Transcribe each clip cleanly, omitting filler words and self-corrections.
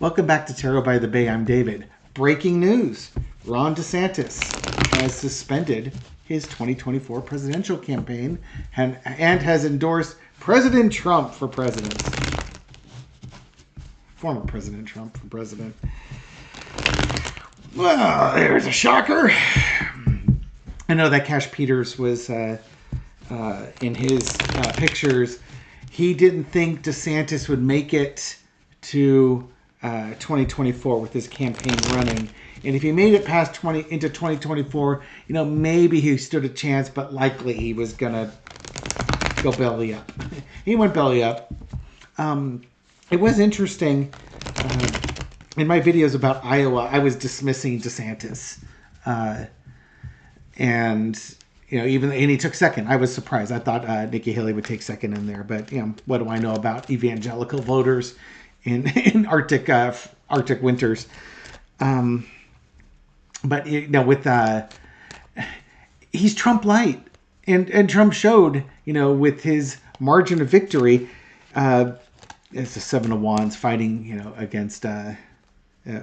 Welcome back to Tarot by the Bay. I'm David. Breaking news. Ron DeSantis has suspended his 2024 presidential campaign and has endorsed President Trump for president. Former President Trump for president. Well, there's a shocker. I know that Cash Peters was in his pictures. He didn't think DeSantis would make it to 2024 with his campaign running. And if he made it past into 2024, maybe he stood a chance, but likely he was going to go belly up. He went belly up. It was interesting. In my videos about Iowa, I was dismissing DeSantis. And he took second. I was surprised. I thought Nikki Haley would take second in there. But, what do I know about evangelical voters in Arctic winters? But he's Trump light, and Trump showed with his margin of victory. It's the Seven of Wands fighting against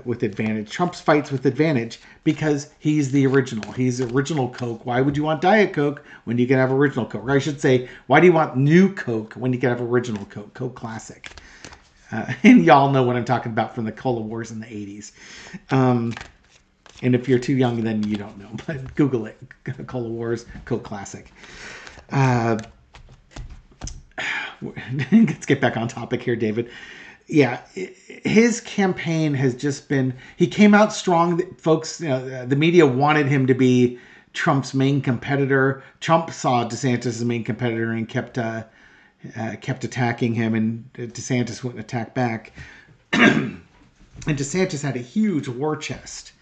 with advantage. Trump fights with advantage because he's the original. He's original Coke. Why would you want Diet Coke when you can have original Coke? Or I should say, why do you want new Coke when you can have original Coke? Coke Classic. And y'all know what I'm talking about from the Cola Wars in the 80s. And if you're too young, then you don't know. But Google it. Cola Wars, Coke Classic. Let's get back on topic here, David. Yeah, his campaign has just been... He came out strong. Folks, the media wanted him to be Trump's main competitor. Trump saw DeSantis as the main competitor and kept attacking him, and DeSantis wouldn't attack back. And DeSantis had a huge war chest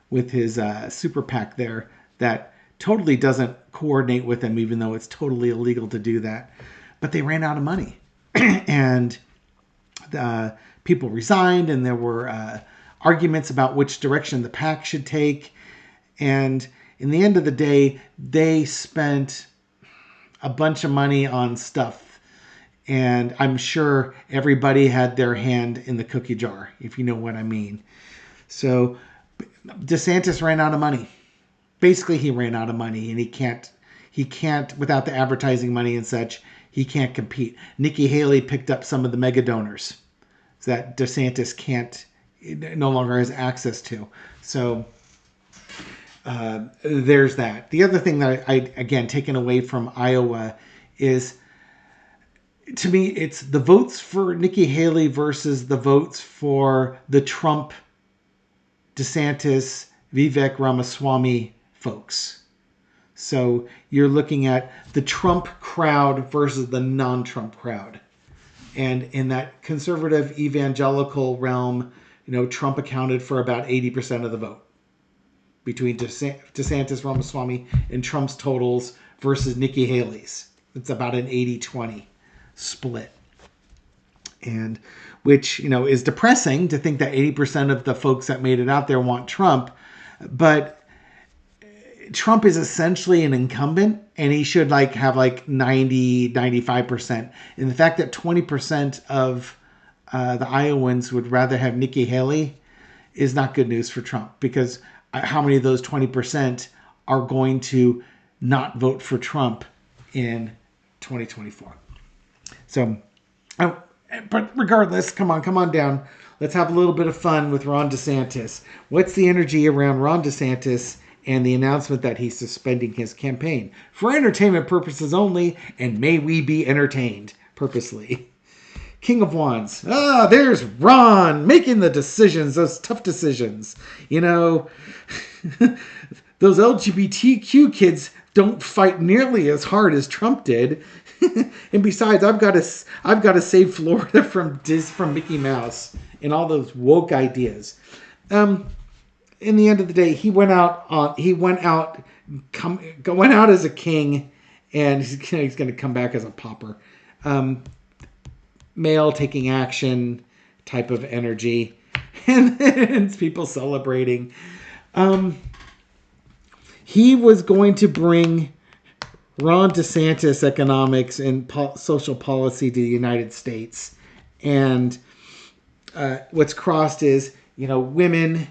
with his super PAC there that totally doesn't coordinate with him, even though it's totally illegal to do that. But they ran out of money. And people resigned, and there were arguments about which direction the PAC should take. And in the end of the day, they spent a bunch of money on stuff. And I'm sure everybody had their hand in the cookie jar, if you know what I mean. So DeSantis ran out of money. Basically, he ran out of money, and he can't, without the advertising money and such, he can't compete. Nikki Haley picked up some of the mega donors that DeSantis no longer has access to. So there's that. The other thing that I again, taken away from Iowa is, to me, it's the votes for Nikki Haley versus the votes for the Trump, DeSantis, Vivek Ramaswamy folks. So you're looking at the Trump crowd versus the non-Trump crowd. And in that conservative evangelical realm, Trump accounted for about 80% of the vote between DeSantis, Ramaswamy, and Trump's totals versus Nikki Haley's. It's about an 80-20 split. And which, is depressing to think that 80% of the folks that made it out there want Trump. But Trump is essentially an incumbent, and he should have 90, 95%. And the fact that 20% of the Iowans would rather have Nikki Haley is not good news for Trump, because how many of those 20% are going to not vote for Trump in 2024? So, but regardless, come on down. Let's have a little bit of fun with Ron DeSantis. What's the energy around Ron DeSantis and the announcement that he's suspending his campaign for entertainment purposes only, and may we be entertained purposely? King of Wands. There's Ron making the decisions, those tough decisions. Those LGBTQ kids don't fight nearly as hard as Trump did. And besides, I've got to save Florida from Mickey Mouse and all those woke ideas. In the end of the day, he went out as a king, and he's going to come back as a pauper. Male taking action type of energy, and people celebrating. He was going to bring Ron DeSantis economics and social policy to the United States. And what's crossed is, women,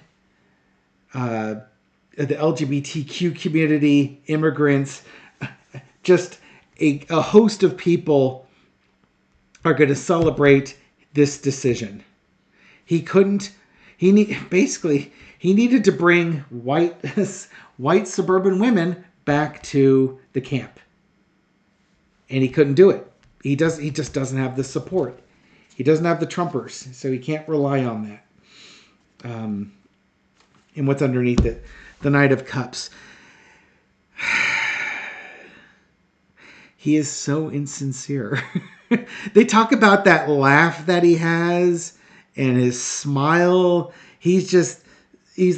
the LGBTQ community, immigrants, just a host of people are going to celebrate this decision. He couldn't. Basically he needed to bring white suburban women back to the camp, and he couldn't do it. He just doesn't have the support. He doesn't have the Trumpers, so he can't rely on that. And what's underneath it? The Knight of Cups. He is so insincere. They talk about that laugh that he has and his smile. He's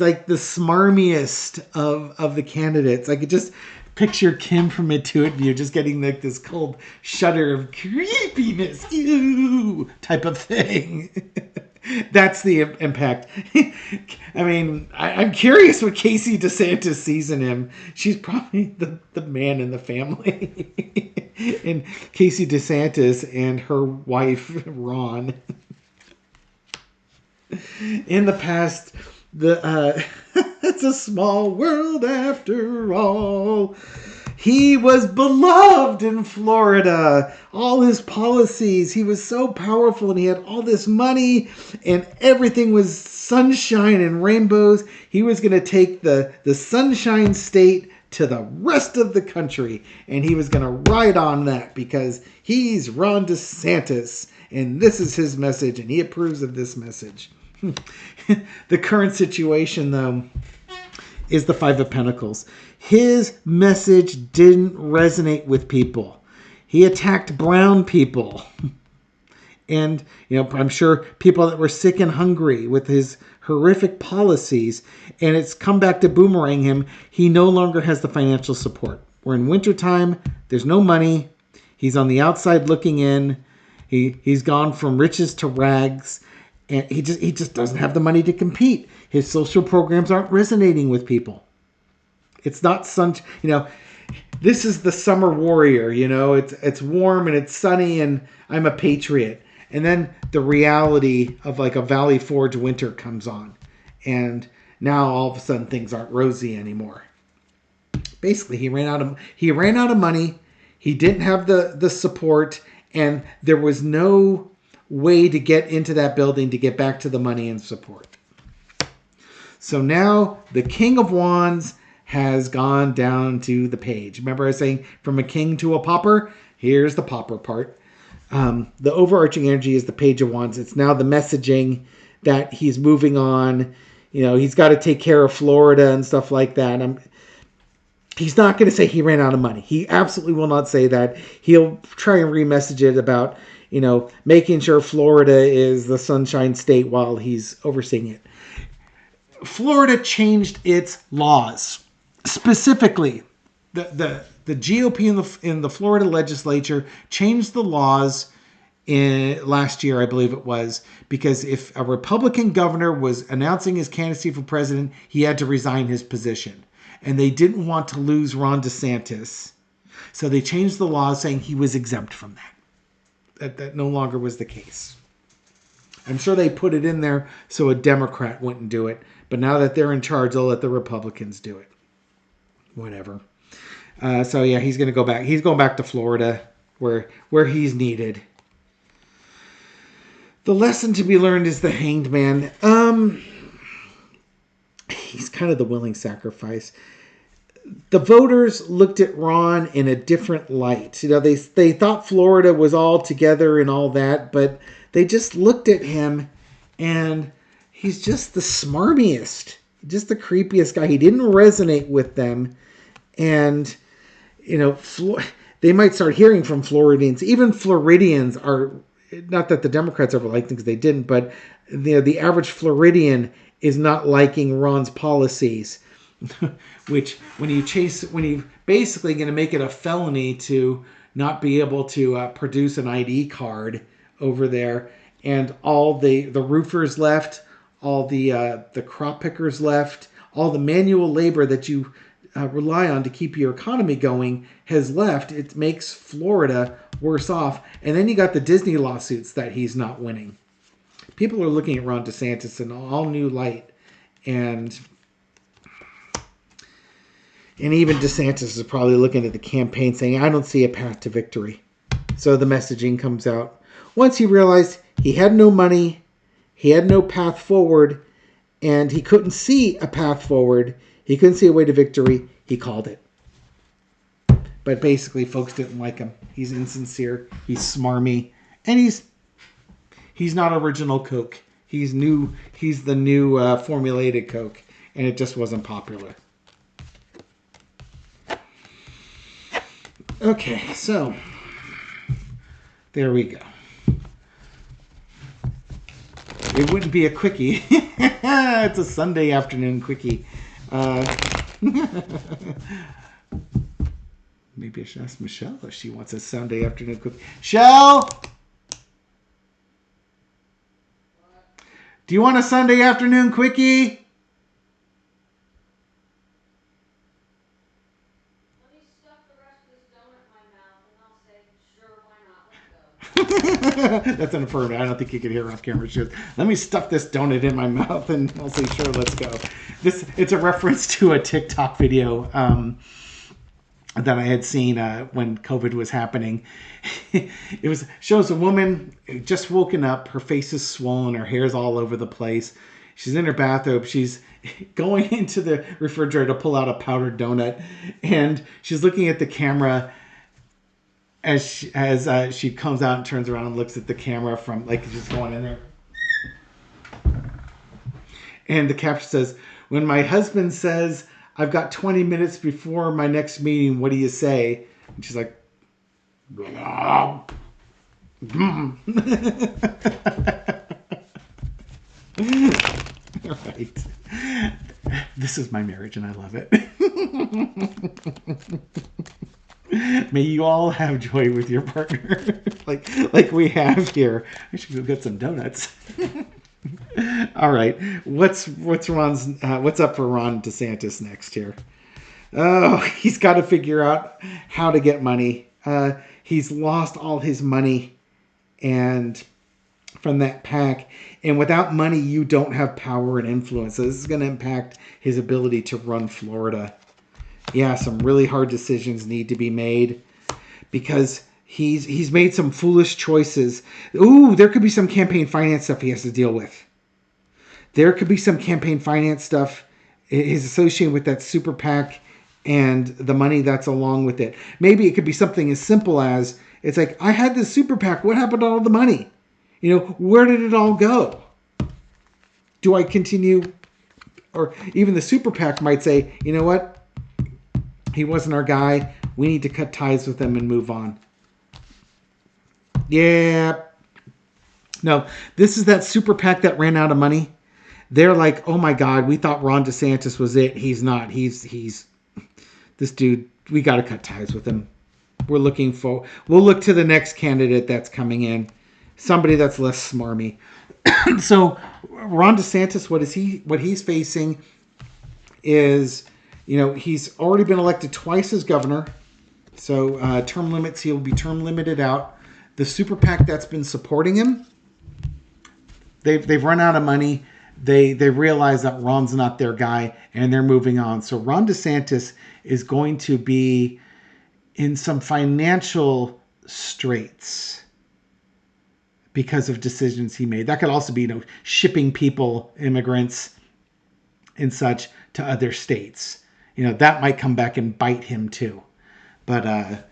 like the smarmiest of the candidates. I could just picture Kim from Intuit View just getting like this cold shudder of creepiness, ew, type of thing. That's the impact. I mean, I'm curious what Casey DeSantis sees in him. She's probably the man in the family. And Casey DeSantis and her wife, Ron. In the past, it's a small world after all. He was beloved in Florida. All his policies, he was so powerful and he had all this money and everything was sunshine and rainbows. He was going to take the Sunshine State to the rest of the country, and he was going to ride on that because he's Ron DeSantis and this is his message and he approves of this message. The current situation, though, is the Five of Pentacles. His message didn't resonate with people. He attacked brown people. And, I'm sure people that were sick and hungry with his horrific policies. And it's come back to boomerang him. He no longer has the financial support. We're in wintertime. There's no money. He's on the outside looking in. He's gone from riches to rags. And he just doesn't have the money to compete. His social programs aren't resonating with people. It's not this is the summer warrior, it's warm and it's sunny and I'm a patriot. And then the reality of like a Valley Forge winter comes on. And now all of a sudden things aren't rosy anymore. Basically, he ran out of money. He didn't have the support, and there was no way to get into that building to get back to the money and support. So now the King of Wands has gone down to the page. Remember I was saying from a king to a pauper? Here's the pauper part. The overarching energy is the Page of Wands. It's now the messaging that he's moving on. He's got to take care of Florida and stuff like that. He's not going to say he ran out of money. He absolutely will not say that. He'll try and remessage it about, making sure Florida is the Sunshine State while he's overseeing it. Florida changed its laws. Specifically, the GOP in the Florida legislature changed the laws in last year, I believe it was, because if a Republican governor was announcing his candidacy for president, he had to resign his position. And they didn't want to lose Ron DeSantis. So they changed the law saying he was exempt from that. That no longer was the case. I'm sure they put it in there so a Democrat wouldn't do it. But now that they're in charge, they'll let the Republicans do it. Whatever. So yeah, he's going to go back. He's going back to Florida where he's needed. The lesson to be learned is the Hanged Man. He's kind of the willing sacrifice. The voters looked at Ron in a different light. They thought Florida was all together and all that, but they just looked at him and he's just the smarmiest, just the creepiest guy. He didn't resonate with them. And, they might start hearing from Floridians. Even Floridians are, not that the Democrats ever liked them because they didn't, but the average Floridian is not liking Ron's policies. Which when you basically going to make it a felony to not be able to produce an ID card over there, and all the roofers left, all the crop pickers left, all the manual labor that you rely on to keep your economy going has left. It makes Florida worse off. And then you got the Disney lawsuits that he's not winning. people are looking at Ron DeSantis in an all new light, and even DeSantis is probably looking at the campaign saying, I don't see a path to victory. So the messaging comes out. Once he realized he had no money, he had no path forward, and he couldn't see a path forward, he couldn't see a way to victory, he called it. But basically, folks didn't like him. He's insincere, he's smarmy, and he's not original Coke. He's new. He's the new formulated Coke, and it just wasn't popular. Okay, so there we go. It wouldn't be a quickie. It's a Sunday afternoon quickie. Maybe I should ask Michelle if she wants a Sunday afternoon quickie. Michelle! Do you want a Sunday afternoon quickie? Let me stuff the rest of this donut in my mouth and I'll say, sure, why not? Let's go. That's an affirmative. I don't think you could hear her off camera. She goes, let me stuff this donut in my mouth and I'll say, sure, let's go. It's a reference to a TikTok video that I had seen when COVID was happening. It shows a woman just woken up. Her face is swollen. Her hair's all over the place. She's in her bathrobe. She's going into the refrigerator to pull out a powdered donut, and she's looking at the camera as she comes out and turns around and looks at the camera from like just going in there. And the caption says, "When my husband says I've got 20 minutes before my next meeting, what do you say?" And she's like, right. This is my marriage and I love it. May you all have joy with your partner like we have here. I should go get some donuts. All right. What's up for Ron DeSantis next here? Oh, he's got to figure out how to get money. He's lost all his money and from that PAC. And without money, you don't have power and influence. So this is going to impact his ability to run Florida. Yeah, some really hard decisions need to be made because he's made some foolish choices. Ooh, there could be some campaign finance stuff he has to deal with. There could be some campaign finance stuff is associated with that super PAC and the money that's along with it. Maybe it could be something as simple as, it's like, I had this super PAC. What happened to all the money? Where did it all go? Do I continue? Or even the super PAC might say, you know what? He wasn't our guy. We need to cut ties with him and move on. Yeah. No, this is that super PAC that ran out of money. They're like, oh my God, we thought Ron DeSantis was it. He's not. He's this dude. We got to cut ties with him. We'll look to the next candidate that's coming in. Somebody that's less smarmy. So Ron DeSantis, what he's facing is, he's already been elected twice as governor. So term limits, he'll be term limited out. The super PAC that's been supporting him, they've run out of money. They realize that Ron's not their guy, and they're moving on. So Ron DeSantis is going to be in some financial straits because of decisions he made. That could also be, shipping people, immigrants, and such to other states. That might come back and bite him too. But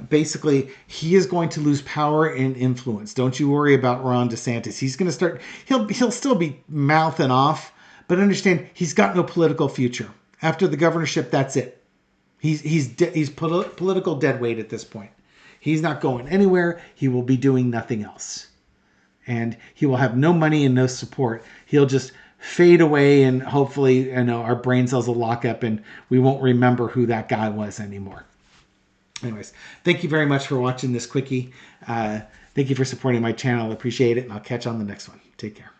basically, he is going to lose power and influence. Don't you worry about Ron DeSantis. He's going to start. He'll still be mouthing off, but understand he's got no political future. After the governorship, that's it. He's political dead weight at this point. He's not going anywhere. He will be doing nothing else, and he will have no money and no support. He'll just fade away, and hopefully, our brain cells will lock up, and we won't remember who that guy was anymore. Anyways, thank you very much for watching this quickie. Thank you for supporting my channel. I appreciate it, and I'll catch you on the next one. Take care.